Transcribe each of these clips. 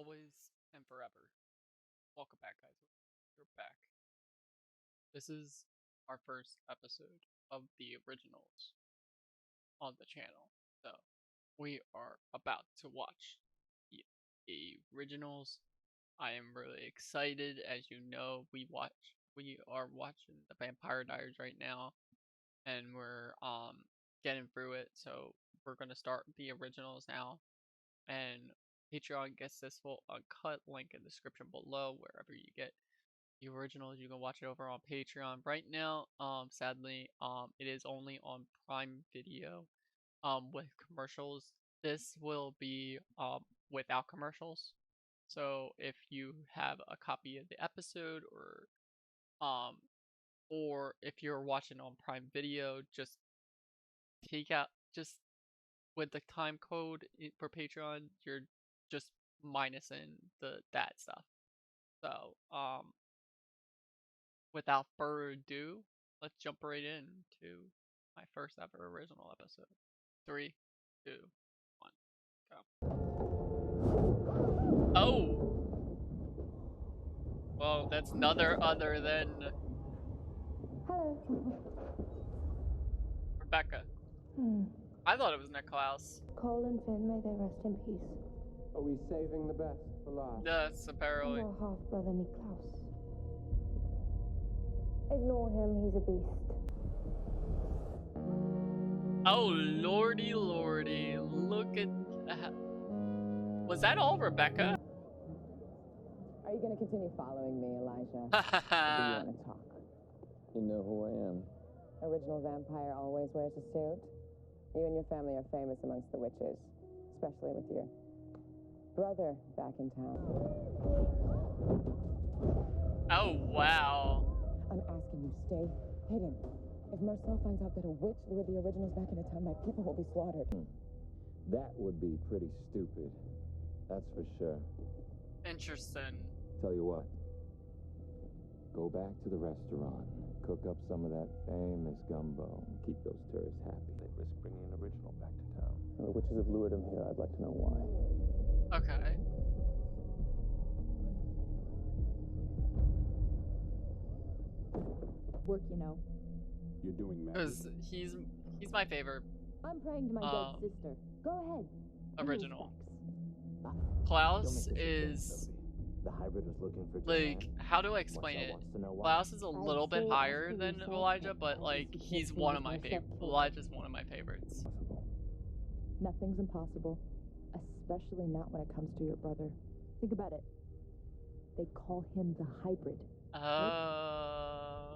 always and forever. Welcome back, guys. We're back. This is our first episode of the originals on the channel. So we are about to watch the originals. I am really excited. As you know, we are watching the Vampire Diaries right now, and we're getting through it. So we're gonna start the originals now, and Patreon gets this full uncut, link in the description below. Wherever you get the originals, you can watch it over on Patreon. Right now, sadly, it is only on Prime Video with commercials. This will be without commercials. So if you have a copy of the episode, or if you're watching on Prime Video, just with the time code for Patreon, you're just minusing that stuff. So without further ado, let's jump right into my first ever original episode. 3, 2, 1, go. Oh! Well, that's another other than Rebecca. I thought it was Klaus. Cole and Finn, may they rest in peace. Are we saving the best for last? Yes, apparently. And our half-brother, Klaus. Ignore him, he's a beast. Oh, lordy, lordy. Look at that. Was that all Rebecca? Are you going to continue following me, Elijah? Ha Or do you want to talk? You know who I am. Original vampire always wears a suit. You and your family are famous amongst the witches, especially with your brother back in town. Oh, wow. I'm asking you, stay hidden. If Marcel finds out that a witch lured the originals back into town, my people will be slaughtered. That would be pretty stupid. That's for sure. Interesting. Tell you what. Go back to the restaurant. Cook up some of that famous gumbo. And keep those tourists happy. They'd risk bringing an original back to town. The witches have lured him here. I'd like to know why. Okay. Work, you know. You're doing magic. Because he's my favorite I'm praying to my dead sister. Go ahead. original. Klaus is The hybrid is looking for like, how do I explain it? Klaus is a little bit higher than Elijah, but like he's one of my favorite. Elijah's one of my favorites. Nothing's impossible, especially not when it comes to your brother. Think about it. They call him the hybrid. Oh.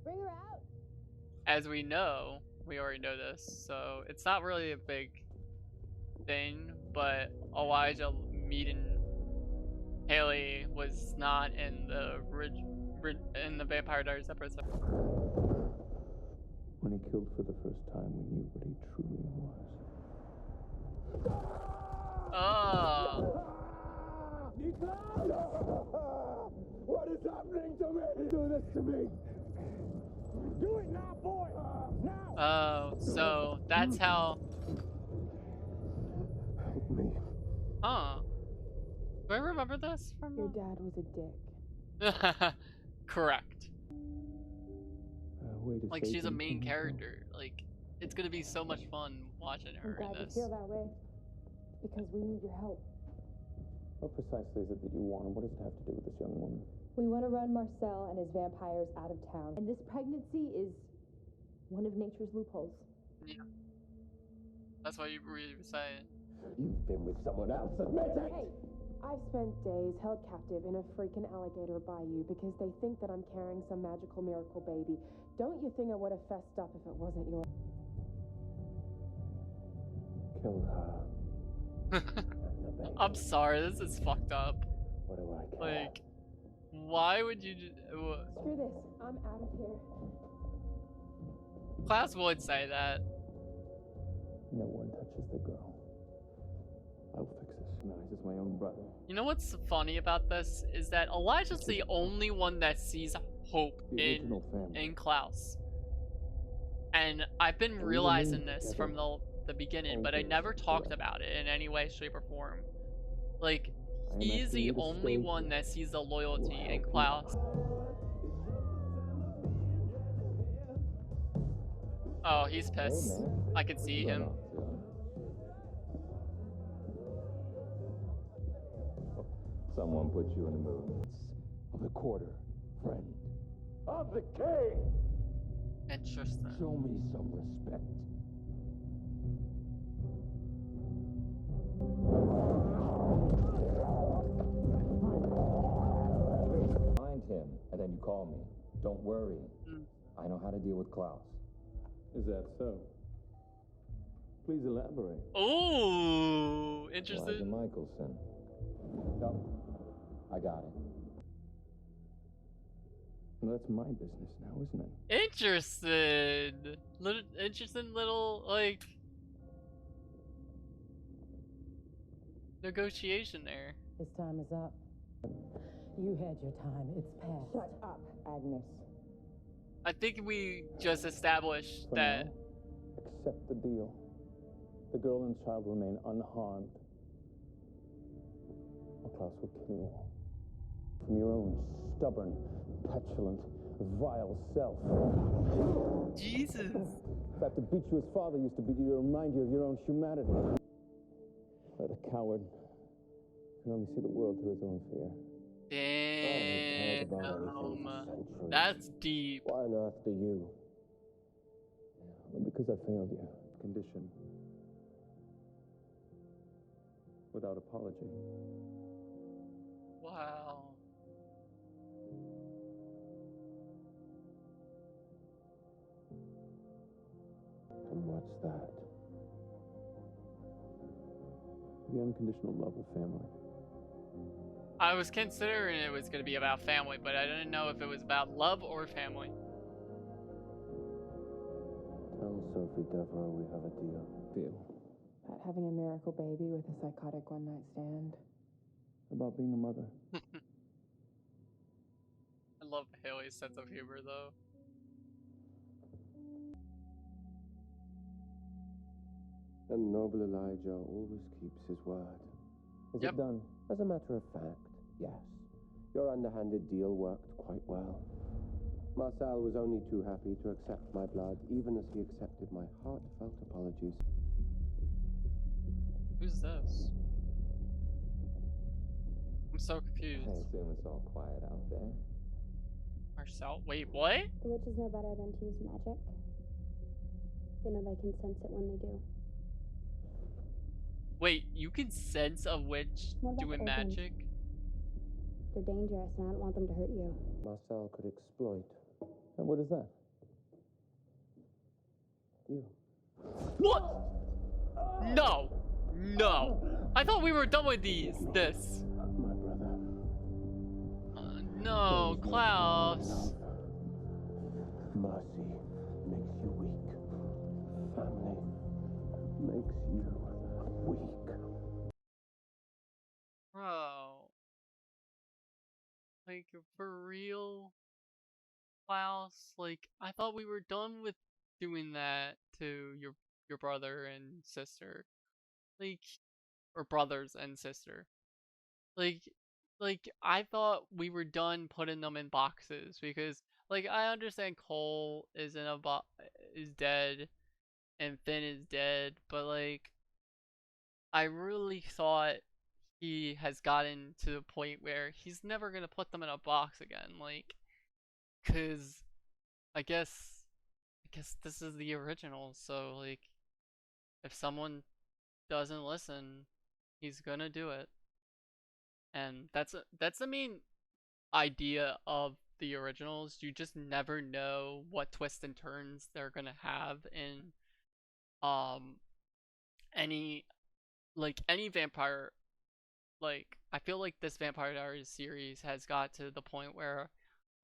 Bring her out. As we know, we already know this, so it's not really a big thing, but Elijah meeting Haley was not in the Vampire Diaries episode. When he killed for the first time, we knew what he truly was. Oh. What is happening to me? Do this to me. Do it now, boy. Now. Oh, so that's how. Help me. Huh. Do I remember this from? Your dad was a dick. Correct. Way to Like, save she's a him main from himself. character. Like, it's gonna be so much fun watching I'm her in glad you this. feel that way. Because we need your help. What precisely is it that you want, and what does it have to do with this young woman? We want to run Marcel and his vampires out of town. And this pregnancy is one of nature's loopholes. Yeah. That's what you were saying. You've been with someone else, admit it! Hey, I've spent days held captive in a freaking alligator bayou because they think that I'm carrying some magical miracle baby. Don't you think I would have fessed up if it wasn't yours? Kill her. I'm sorry, this is fucked up. What do I care? Like, why would you just... Screw this. I'm out of here. Klaus would say that. No one touches the girl. I'll fix this. No, he's my own brother. You know what's funny about this? Is that Elijah's the only one that sees hope The original family. in Klaus. And I've been realizing this from the beginning, but I never talked about it in any way, shape, or form. Like, He's the only one that sees the loyalty in Klaus. Oh, he's pissed. I can see him. Someone put you in the mood. Of the quarter, friend. Of the king! Interesting. Show me some respect. Find him, and then you call me. Don't worry. I know how to deal with Klaus. Is that so? Please elaborate. Oh, interested. Klaus Mikaelson. No, I got it. Well, that's my business now, isn't it? Interested. Interesting little, like, negotiation there. His time is up. You had your time. It's past. Shut up, Agnes. I think we just established For that. now, accept the deal. The girl and child remain unharmed. Or Klaus will kill you all. From your own stubborn, petulant, vile self. Jesus. In fact, to beat you as father used to beat you to remind you of your own humanity. But a coward can only see the world through his own fear. Damn. That's deep. Why on earth do you? Well, because I failed you. Condition. Without apology. Wow. And what's that? The unconditional love of family. I was considering it was going to be about family, but I didn't know if it was about love or family. Tell Sophie Devereaux we have a deal. Deal. About having a miracle baby with a psychotic one-night stand. About being a mother. I love Haley's sense of humor, though. And noble Elijah always keeps his word. Is Yep. it done? As a matter of fact, yes. Your underhanded deal worked quite well. Marcel was only too happy to accept my blood, even as he accepted my heartfelt apologies. Who's this? I'm so I confused. assume it's all quiet out there. Marcel? Wait, what? The witches know better than to use magic. They know they can sense it when they do. Wait, you can sense a witch What about doing the old ones? magic? They're dangerous and I don't want them to hurt you. Marcel could exploit And what is that? you. What? No! No! I thought we were done with this. My brother. No, Klaus. Mercy makes you weak. Family makes you weak. Bro. Like, for real? Klaus? Like, I thought we were done with doing that to your brother and sister. Like, or brothers and sister. Like, I thought we were done putting them in boxes because, like, I understand Cole is is dead and Finn is dead, but like, I really thought he has gotten to the point where he's never gonna put them in a box again, like, cause I guess this is the original, so like, if someone doesn't listen, he's gonna do it. And that's the main idea of the originals. You just never know what twists and turns they're gonna have in any vampire. Like, I feel like this Vampire Diaries series has got to the point where,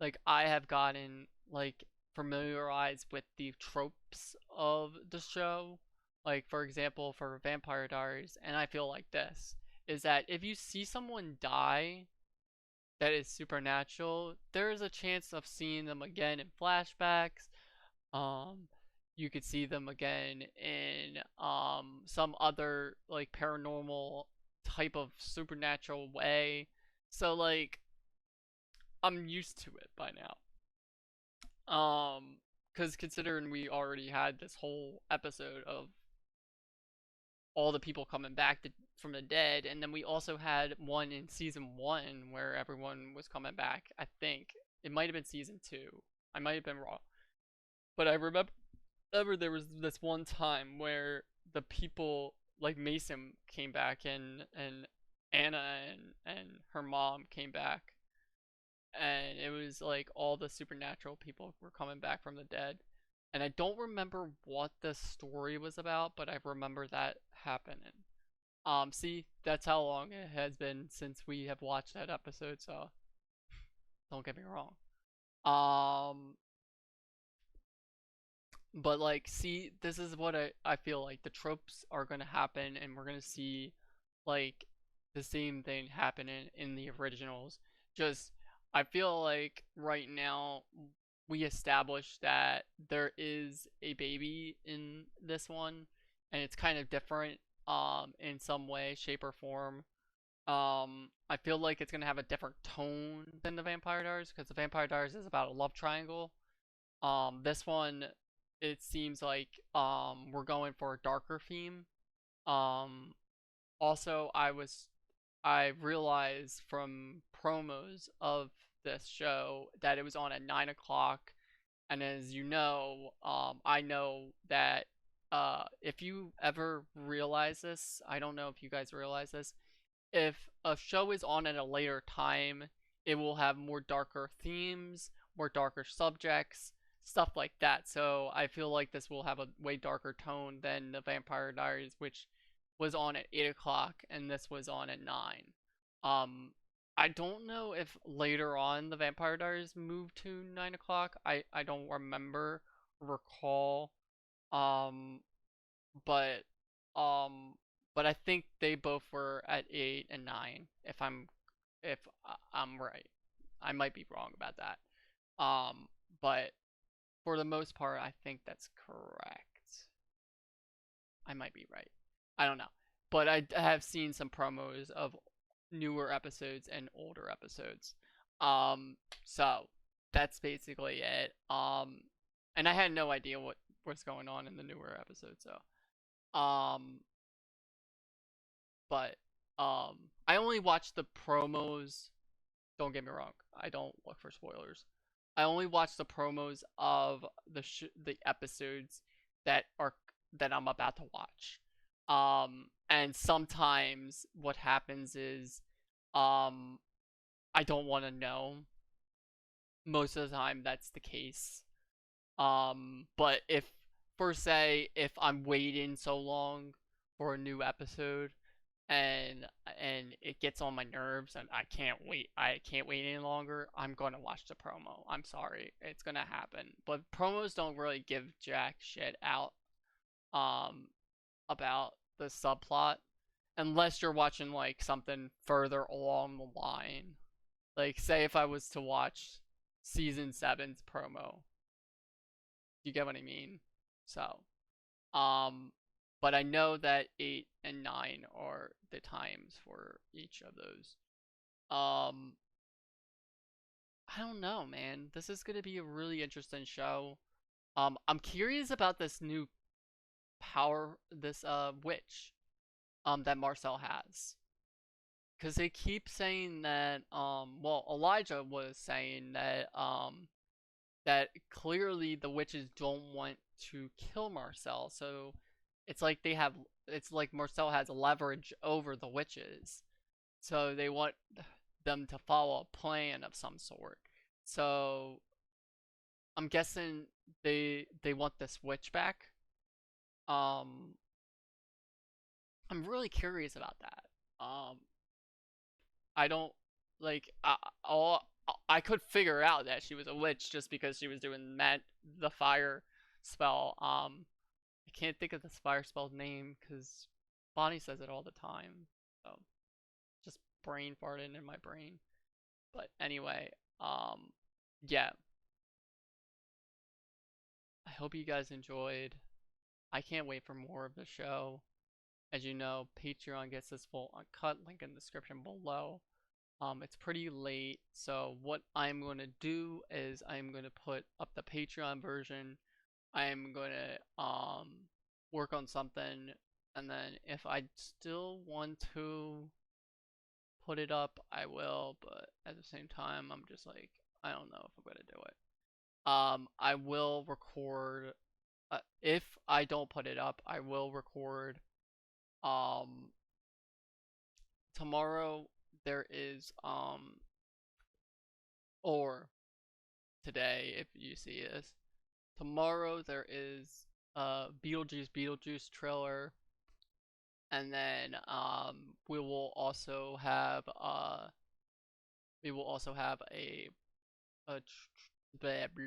like, I have gotten like familiarized with the tropes of the show. Like, for example, for Vampire Diaries, and I feel like this is that if you see someone die that is supernatural, there is a chance of seeing them again in flashbacks. You could see them again in some other like paranormal type of supernatural way. So like I'm used to it by now. Because considering we already had this whole episode of all the people coming back from the dead, and then we also had one in season 1 where everyone was coming back. I think it might have been season 2. I might have been wrong, but I remember there was this one time where the people like Mason came back, and Anna and her mom came back, and it was like all the supernatural people were coming back from the dead. And I don't remember what the story was about, but I remember that happening. See, that's how long it has been since we have watched that episode, so don't get me wrong. But like, see, this is what I feel like the tropes are gonna happen, and we're gonna see like the same thing happening in the originals. Just, I feel like right now we established that there is a baby in this one, and it's kind of different in some way, shape, or form. I feel like it's gonna have a different tone than the Vampire Diaries, because the Vampire Diaries is about a love triangle. This one, it seems like we're going for a darker theme. Um, Also, I realized from promos of this show that it was on at 9 o'clock, and as you know, I know that if you ever realize this, I don't know if you guys realize this, if a show is on at a later time, it will have more darker themes, more darker subjects, stuff like that. So I feel like this will have a way darker tone than the Vampire Diaries, which was on at 8 o'clock, and this was on at 9. I don't know if later on the Vampire Diaries moved to 9 o'clock. I don't recall. Um, but but I think they both were at 8 and 9. If I'm right, I might be wrong about that. But for the most part, I think that's correct. I might be right. I don't know, but I have seen some promos of newer episodes and older episodes. So that's basically it. And I had no idea what's going on in the newer episodes, so but I only watched the promos. Don't get me wrong, I don't look for spoilers. I only watch the promos of the episodes that I'm about to watch. And sometimes what happens is I don't want to know. Most of the time that's the case. But if if I'm waiting so long for a new episode, and it gets on my nerves and I can't wait any longer, I'm going to watch the promo. I'm sorry, it's going to happen. But promos don't really give jack shit out about the subplot unless you're watching like something further along the line. Like, say if I was to watch season 7's promo. You get what I mean? So, but I know that 8 and 9 are the times for each of those. I don't know, man. This is gonna be a really interesting show. I'm curious about this new power, this witch, that Marcel has. Cause they keep saying that, well, Elijah was saying that, that clearly the witches don't want to kill Marcel, so it's like Marcel has leverage over the witches, so they want them to follow a plan of some sort. So I'm guessing they want this witch back. I'm really curious about that. I don't like I could figure out that she was a witch just because she was doing the fire spell. I can't think of the fire spell's name because Bonnie says it all the time. So just brain farting in my brain. But anyway, yeah. I hope you guys enjoyed. I can't wait for more of the show. As you know, Patreon gets this full uncut, link in the description below. It's pretty late, so what I'm going to do is I'm going to put up the Patreon version. I'm going to work on something, and then if I still want to put it up, I will, but at the same time, I'm just like, I don't know if I'm going to do it. I will record, if I don't put it up, I will record, tomorrow there is, or today, if you see this, tomorrow there is a Beetlejuice trailer, and then, we will also have a blah, blah, blah,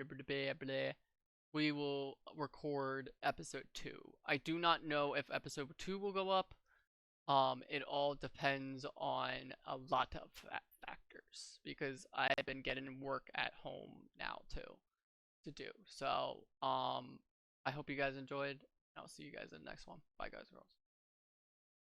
blah, blah. We will record episode 2. I do not know if episode 2 will go up. It all depends on a lot of factors, because I've been getting work at home now too to do. So, I hope you guys enjoyed. I'll see you guys in the next one. Bye, guys, girls.